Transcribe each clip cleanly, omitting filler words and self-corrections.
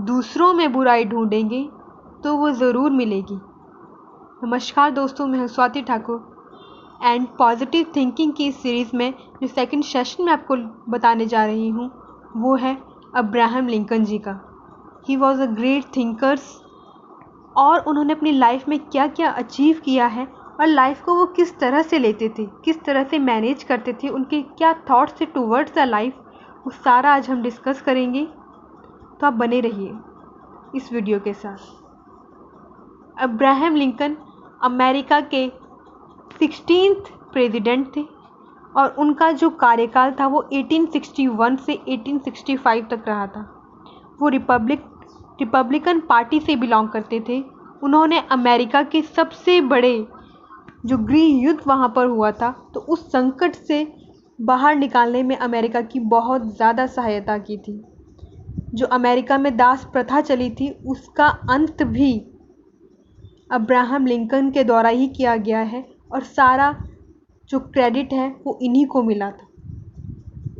दूसरों में बुराई ढूंढेंगे तो वो ज़रूर मिलेगी। नमस्कार दोस्तों, मैं हूं Swati Thakur and positive thinking की इस सीरीज़ में जो सेकंड सेशन में आपको बताने जा रही हूं वो है अब्राहम लिंकन जी का। He was a great thinkers और उन्होंने अपनी लाइफ में क्या क्या अचीव किया है और लाइफ को वो किस तरह से लेते थे, किस तरह से मैनेज करते थे, उनके क्या थॉट्स थे टूवर्ड्स द लाइफ, वो सारा आज हम डिस्कस करेंगे। तो आप बने रहिए इस वीडियो के साथ। अब्राहम लिंकन अमेरिका के 16th प्रेसिडेंट थे और उनका जो कार्यकाल था वो 1861 से 1865 तक रहा था। वो रिपब्लिकन पार्टी से बिलोंग करते थे। उन्होंने अमेरिका के सबसे बड़े जो गृह युद्ध वहाँ पर हुआ था तो उस संकट से बाहर निकालने में अमेरिका की बहुत ज़्यादा सहायता की थी। जो अमेरिका में दास प्रथा चली थी उसका अंत भी अब्राहम लिंकन के द्वारा ही किया गया है और सारा जो क्रेडिट है वो इन्हीं को मिला था।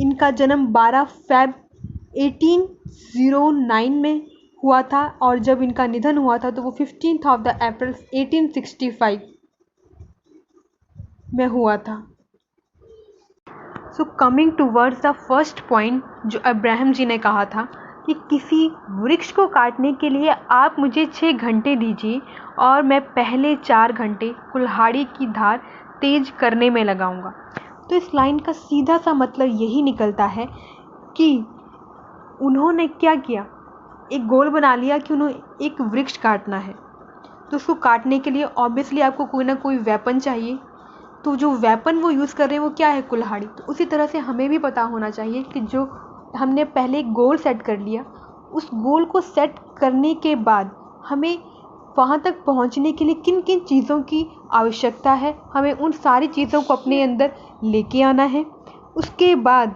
इनका जन्म 12 फ़रवरी 1809 में हुआ था और जब इनका निधन हुआ था तो वो 15 अप्रैल 1865 में हुआ था। So coming towards the first point जो अब्राहम जी ने कहा था कि किसी वृक्ष को काटने के लिए आप मुझे 6 घंटे दीजिए और मैं पहले 4 घंटे कुल्हाड़ी की धार तेज करने में लगाऊंगा। तो इस लाइन का सीधा सा मतलब यही निकलता है कि उन्होंने क्या किया, एक गोल बना लिया कि उन्हें एक वृक्ष काटना है। तो उसको काटने के लिए ऑब्वियसली आपको कोई ना कोई वेपन चाहिए। तो जो वेपन वो यूज़ कर रहे हैं वो क्या है, कुल्हाड़ी। तो उसी तरह से हमें भी पता होना चाहिए कि जो हमने पहले एक गोल सेट कर लिया, उस गोल को सेट करने के बाद हमें वहाँ तक पहुँचने के लिए किन किन चीज़ों की आवश्यकता है, हमें उन सारी चीज़ों को अपने अंदर लेके आना है। उसके बाद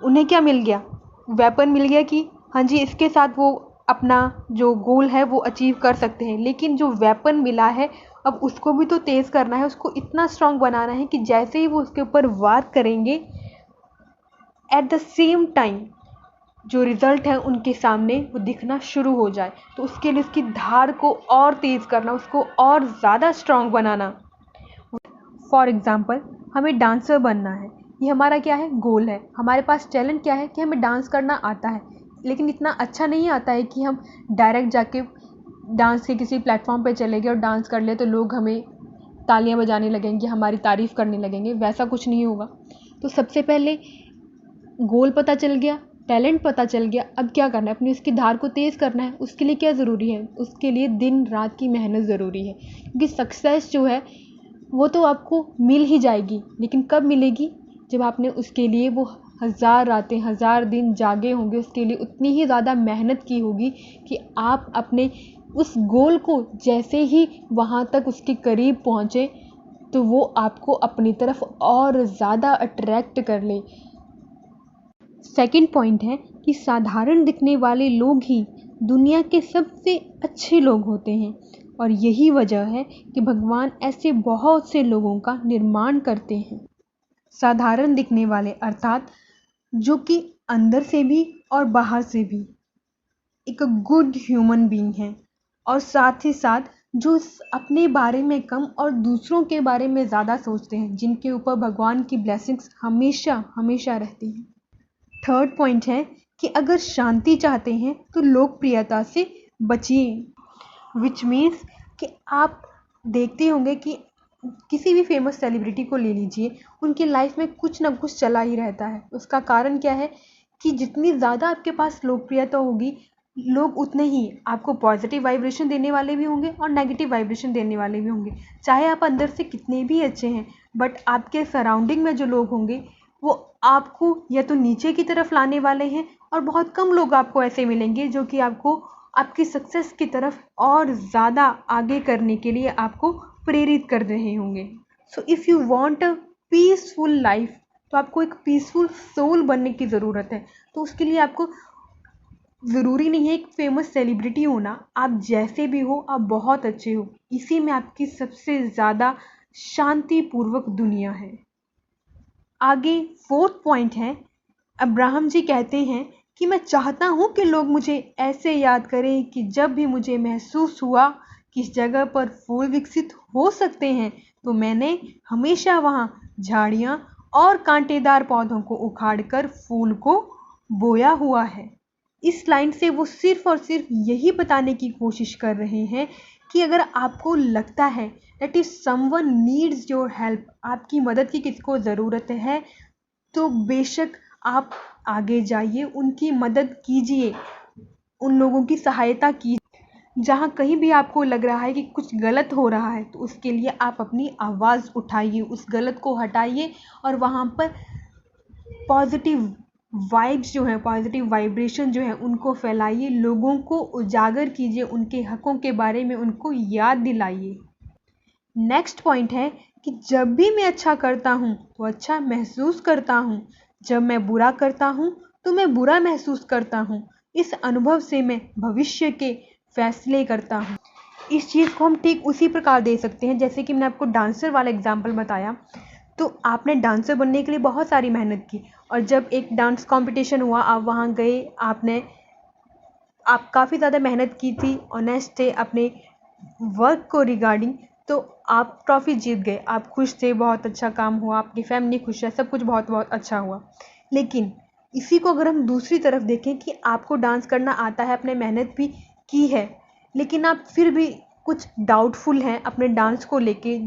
उन्हें क्या मिल गया, वेपन मिल गया कि हाँ जी इसके साथ वो अपना जो गोल है वो अचीव कर सकते हैं। लेकिन जो वेपन मिला है अब उसको भी तो तेज़ करना है, उसको इतना स्ट्रॉन्ग बनाना है कि जैसे ही वो उसके ऊपर वार करेंगे एट द सेम टाइम जो रिज़ल्ट है उनके सामने वो दिखना शुरू हो जाए। तो उसके लिए उसकी धार को और तेज़ करना, उसको और ज़्यादा स्ट्रॉन्ग बनाना। फॉर एग्ज़ाम्पल हमें डांसर बनना है, ये हमारा क्या है, गोल है। हमारे पास टैलेंट क्या है कि हमें डांस करना आता है, लेकिन इतना अच्छा नहीं आता है कि हम डायरेक्ट जाके डांस के किसी प्लेटफॉर्म पे चले गए और डांस कर ले तो लोग हमें तालियां बजाने लगेंगे, हमारी तारीफ़ करने लगेंगे। वैसा कुछ नहीं होगा। तो सबसे पहले गोल पता चल गया, टैलेंट पता चल गया, अब क्या करना है, अपनी उसकी धार को तेज़ करना है। उसके लिए क्या ज़रूरी है, उसके लिए दिन रात की मेहनत ज़रूरी है। क्योंकि सक्सेस जो है वो तो आपको मिल ही जाएगी, लेकिन कब मिलेगी, जब आपने उसके लिए वो 1000 रातें 1000 दिन जागे होंगे, उसके लिए उतनी ही ज़्यादा मेहनत की होगी कि आप अपने उस गोल को जैसे ही वहाँ तक उसके करीब पहुँचे तो वो आपको अपनी तरफ और ज़्यादा अट्रैक्ट कर ले। सेकंड पॉइंट है कि साधारण दिखने वाले लोग ही दुनिया के सबसे अच्छे लोग होते हैं और यही वजह है कि भगवान ऐसे बहुत से लोगों का निर्माण करते हैं। साधारण दिखने वाले अर्थात जो कि अंदर से भी और बाहर से भी एक गुड ह्यूमन बीइंग है और साथ ही साथ जो अपने बारे में कम और दूसरों के बारे में ज़्यादा सोचते हैं, जिनके ऊपर भगवान की ब्लेसिंग्स हमेशा हमेशा रहती हैं। थर्ड पॉइंट है कि अगर शांति चाहते हैं तो लोकप्रियता से बचिए। विच मीन्स कि आप देखते होंगे कि किसी भी फेमस सेलिब्रिटी को ले लीजिए, उनकी लाइफ में कुछ ना कुछ चला ही रहता है। उसका कारण क्या है कि जितनी ज़्यादा आपके पास लोकप्रियता होगी, लोग उतने ही आपको पॉजिटिव वाइब्रेशन देने वाले भी होंगे और नेगेटिव वाइब्रेशन देने वाले भी होंगे। चाहे आप अंदर से कितने भी अच्छे हैं, बट आपके सराउंडिंग में जो लोग होंगे वो आपको या तो नीचे की तरफ लाने वाले हैं और बहुत कम लोग आपको ऐसे मिलेंगे जो कि आपको आपकी सक्सेस की तरफ और ज़्यादा आगे करने के लिए आपको प्रेरित कर रहे होंगे। So if you want a peaceful life, तो आपको एक पीसफुल सोल बनने की ज़रूरत है। तो उसके लिए आपको ज़रूरी नहीं है एक फेमस सेलिब्रिटी होना, आप जैसे भी हो आप बहुत अच्छे हो। इसी में आपकी सबसे ज़्यादा शांतिपूर्वक दुनिया है। आगे फोर्थ पॉइंट है, अब्राहम जी कहते हैं कि मैं चाहता हूँ कि लोग मुझे ऐसे याद करें कि जब भी मुझे महसूस हुआ कि इस जगह पर फूल विकसित हो सकते हैं तो मैंने हमेशा वहाँ झाड़ियाँ और कांटेदार पौधों को उखाड़कर फूल को बोया हुआ है। इस लाइन से वो सिर्फ और सिर्फ यही बताने की कोशिश कर रहे हैं कि अगर आपको लगता है that is someone needs your help, आपकी मदद की किसी को ज़रूरत है, तो बेशक आप आगे जाइए, उनकी मदद कीजिए, उन लोगों की सहायता कीजिए। जहाँ कहीं भी आपको लग रहा है कि कुछ गलत हो रहा है तो उसके लिए आप अपनी आवाज़ उठाइए, उस गलत को हटाइए और वहाँ पर पॉजिटिव वाइब्स जो हैं, पॉजिटिव वाइब्रेशन जो है उनको फैलाइए, लोगों को उजागर कीजिए, उनके हकों के बारे में उनको याद दिलाइए। नेक्स्ट पॉइंट है कि जब भी मैं अच्छा करता हूँ तो अच्छा महसूस करता हूँ, जब मैं बुरा करता हूँ तो मैं बुरा महसूस करता हूँ। इस अनुभव से मैं भविष्य के फैसले करता हूँ। इस चीज़ को हम ठीक उसी प्रकार दे सकते हैं जैसे कि मैंने आपको डांसर वाला एग्जाम्पल बताया। तो आपने डांसर बनने के लिए बहुत सारी मेहनत की और जब एक डांस कंपटीशन हुआ, आप वहाँ गए, आप काफ़ी ज़्यादा मेहनत की थी, ऑनेस्ट थे अपने वर्क को रिगार्डिंग, तो आप ट्रॉफी जीत गए, आप खुश थे, बहुत अच्छा काम हुआ, आपकी फैमिली खुश है, सब कुछ बहुत बहुत अच्छा हुआ। लेकिन इसी को अगर हम दूसरी तरफ देखें कि आपको डांस करना आता है, आपने मेहनत भी की है, लेकिन आप फिर भी कुछ डाउटफुल हैं अपने डांस को लेके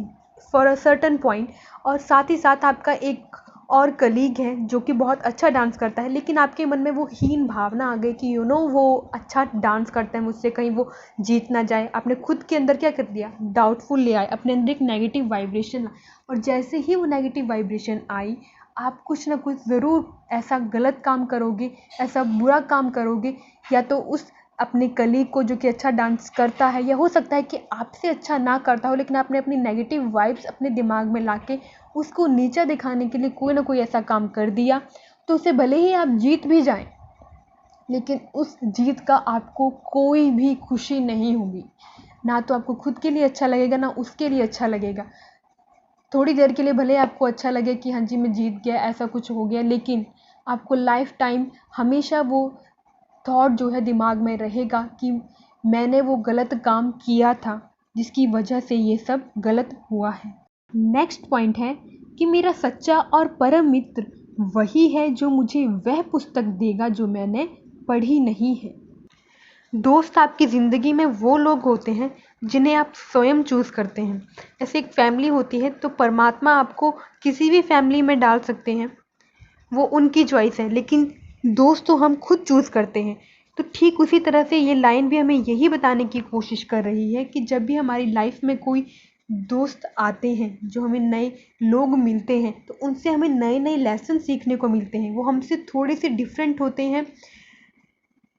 फॉर अ सर्टन पॉइंट, और साथ ही साथ आपका एक और कलीग है जो कि बहुत अच्छा डांस करता है, लेकिन आपके मन में वो हीन भावना आ गई कि वो अच्छा डांस करता है, मुझसे कहीं वो जीत ना जाए। आपने खुद के अंदर क्या कर दिया, डाउटफुल ले आए, अपने अंदर एक नेगेटिव वाइब्रेशन, और जैसे ही वो नेगेटिव वाइब्रेशन आई, आप कुछ ना कुछ ज़रूर ऐसा गलत काम करोगे, ऐसा बुरा काम करोगे, या तो उस अपने कलीग को जो कि अच्छा डांस करता है, या हो सकता है कि आपसे अच्छा ना करता हो, लेकिन आपने अपनी नेगेटिव वाइब्स अपने दिमाग में लाके उसको नीचा दिखाने के लिए कोई ना कोई ऐसा काम कर दिया, तो उसे भले ही आप जीत भी जाएं, लेकिन उस जीत का आपको कोई भी खुशी नहीं होगी। ना तो आपको खुद के लिए अच्छा लगेगा, ना उसके लिए अच्छा लगेगा। थोड़ी देर के लिए भले आपको अच्छा लगे कि हाँ जी मैं जीत गया, ऐसा कुछ हो गया, लेकिन आपको लाइफ टाइम हमेशा वो थॉट जो है दिमाग में रहेगा कि मैंने वो गलत काम किया था जिसकी वजह से ये सब गलत हुआ है। नेक्स्ट पॉइंट है कि मेरा सच्चा और परम मित्र वही है जो मुझे वह पुस्तक देगा जो मैंने पढ़ी नहीं है। दोस्त आपकी ज़िंदगी में वो लोग होते हैं जिन्हें आप स्वयं चूज़ करते हैं। ऐसे एक फैमिली होती है तो परमात्मा आपको किसी भी फैमिली में डाल सकते हैं, वो उनकी चॉइस है, लेकिन दोस्त तो हम खुद चूज़ करते हैं। तो ठीक उसी तरह से ये लाइन भी हमें यही बताने की कोशिश कर रही है कि जब भी हमारी लाइफ में कोई दोस्त आते हैं, जो हमें नए लोग मिलते हैं, तो उनसे हमें नए नए लेसन सीखने को मिलते हैं। वो हमसे थोड़े से डिफरेंट होते हैं,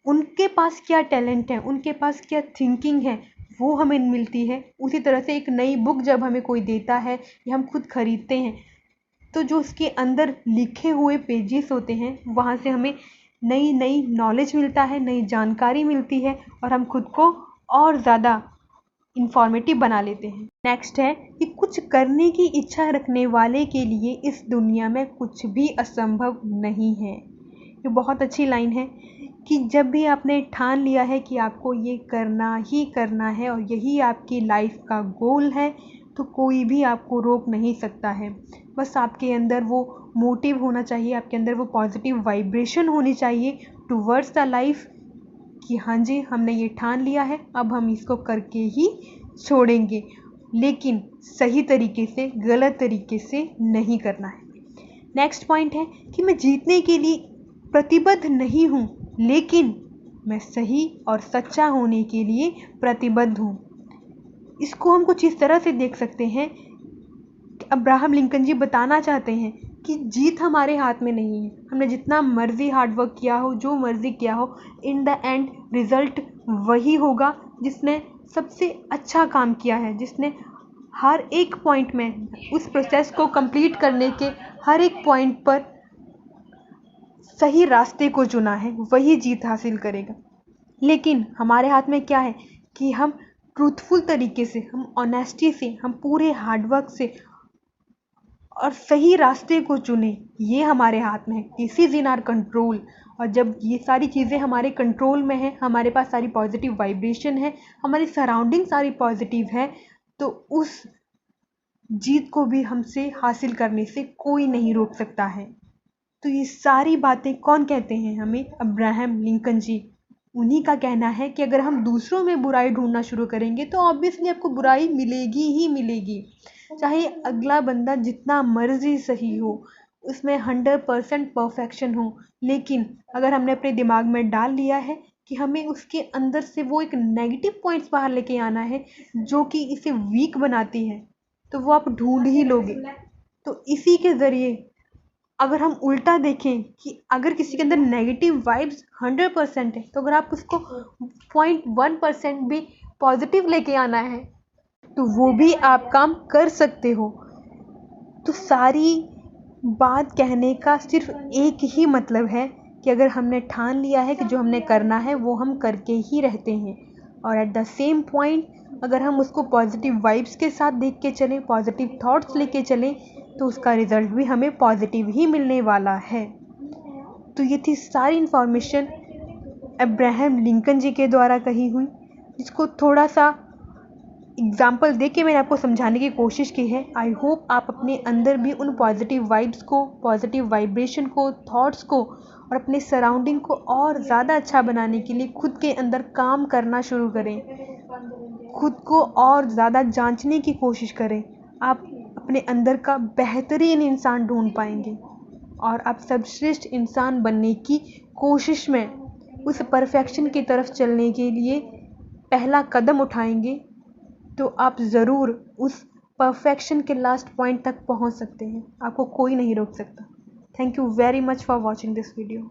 उनके पास क्या टैलेंट है, उनके पास क्या थिंकिंग है, वो हमें मिलती है। उसी तरह से एक नई बुक जब हमें कोई देता है या हम खुद खरीदते हैं, तो जो उसके अंदर लिखे हुए पेजेस होते हैं, वहाँ से हमें नई नई नॉलेज मिलता है, नई जानकारी मिलती है, और हम खुद को और ज़्यादा इंफॉर्मेटिव बना लेते हैं। नेक्स्ट है कि कुछ करने की इच्छा रखने वाले के लिए इस दुनिया में कुछ भी असंभव नहीं है। ये बहुत अच्छी लाइन है कि जब भी आपने ठान लिया है कि आपको ये करना ही करना है और यही आपकी लाइफ का गोल है, तो कोई भी आपको रोक नहीं सकता है। बस आपके अंदर वो मोटिव होना चाहिए, आपके अंदर वो पॉजिटिव वाइब्रेशन होनी चाहिए टुवर्ड्स द लाइफ कि हाँ जी हमने ये ठान लिया है, अब हम इसको करके ही छोड़ेंगे, लेकिन सही तरीके से, गलत तरीके से नहीं करना है। नेक्स्ट पॉइंट है कि मैं जीतने के लिए प्रतिबद्ध नहीं हूँ, लेकिन मैं सही और सच्चा होने के लिए प्रतिबद्ध हूँ। इसको हम कुछ इस तरह से देख सकते हैं कि अब्राहम लिंकन जी बताना चाहते हैं कि जीत हमारे हाथ में नहीं है। हमने जितना मर्जी हार्डवर्क किया हो, जो मर्जी किया हो, इन द एंड रिजल्ट वही होगा जिसने सबसे अच्छा काम किया है, जिसने हर एक पॉइंट में उस प्रोसेस को कंप्लीट करने के हर एक पॉइंट पर सही रास्ते को चुना है, वही जीत हासिल करेगा। लेकिन हमारे हाथ में क्या है कि हम ट्रूथफुल तरीके से, हम ऑनेस्टी से, हम पूरे हार्डवर्क से और सही रास्ते को चुने, ये हमारे हाथ में है। This is in our control. और जब ये सारी चीज़ें हमारे कंट्रोल में हैं, हमारे पास सारी पॉजिटिव वाइब्रेशन है, हमारी सराउंडिंग सारी पॉजिटिव है, तो उस जीत को भी हमसे हासिल करने से कोई नहीं रोक सकता है। तो ये सारी बातें कौन कहते हैं हमें? अब्राहम लिंकन जी। उन्हीं का कहना है कि अगर हम दूसरों में बुराई ढूंढना शुरू करेंगे तो ऑब्वियसली आपको बुराई मिलेगी ही मिलेगी, चाहे अगला बंदा जितना मर्जी सही हो, उसमें 100% परफेक्शन हो, लेकिन अगर हमने अपने दिमाग में डाल लिया है कि हमें उसके अंदर से वो एक नेगेटिव पॉइंट्स बाहर लेके आना है जो कि इसे वीक बनाती है, तो वो आप ढूंढ ही लोगे। तो इसी के ज़रिए अगर हम उल्टा देखें कि अगर किसी के अंदर नेगेटिव वाइब्स 100% है, तो अगर आप उसको 0.1% भी पॉजिटिव लेके आना है तो वो भी आप काम कर सकते हो। तो सारी बात कहने का सिर्फ एक ही मतलब है कि अगर हमने ठान लिया है कि जो हमने करना है वो हम करके ही रहते हैं, और एट द सेम पॉइंट अगर हम उसको पॉजिटिव वाइब्स के साथ देख के चलें, पॉजिटिव थॉट्स लेके चलें, तो उसका रिज़ल्ट भी हमें पॉजिटिव ही मिलने वाला है। तो ये थी सारी इन्फॉर्मेशन अब्राहम लिंकन जी के द्वारा कही हुई, जिसको थोड़ा सा एग्जाम्पल दे के मैंने आपको समझाने की कोशिश की है। आई होप आप अपने अंदर भी उन पॉजिटिव वाइब्स को, पॉजिटिव वाइब्रेशन को, थॉट्स को और अपने सराउंडिंग को और ज़्यादा अच्छा बनाने के लिए खुद के अंदर काम करना शुरू करें, खुद को और ज़्यादा जांचने की कोशिश करें। आप अपने अंदर का बेहतरीन इंसान ढूंढ पाएंगे और आप सर्वश्रेष्ठ इंसान बनने की कोशिश में उस परफेक्शन की तरफ चलने के लिए पहला कदम उठाएंगे, तो आप ज़रूर उस परफेक्शन के लास्ट पॉइंट तक पहुंच सकते हैं। आपको कोई नहीं रोक सकता। Thank you very much for watching this video.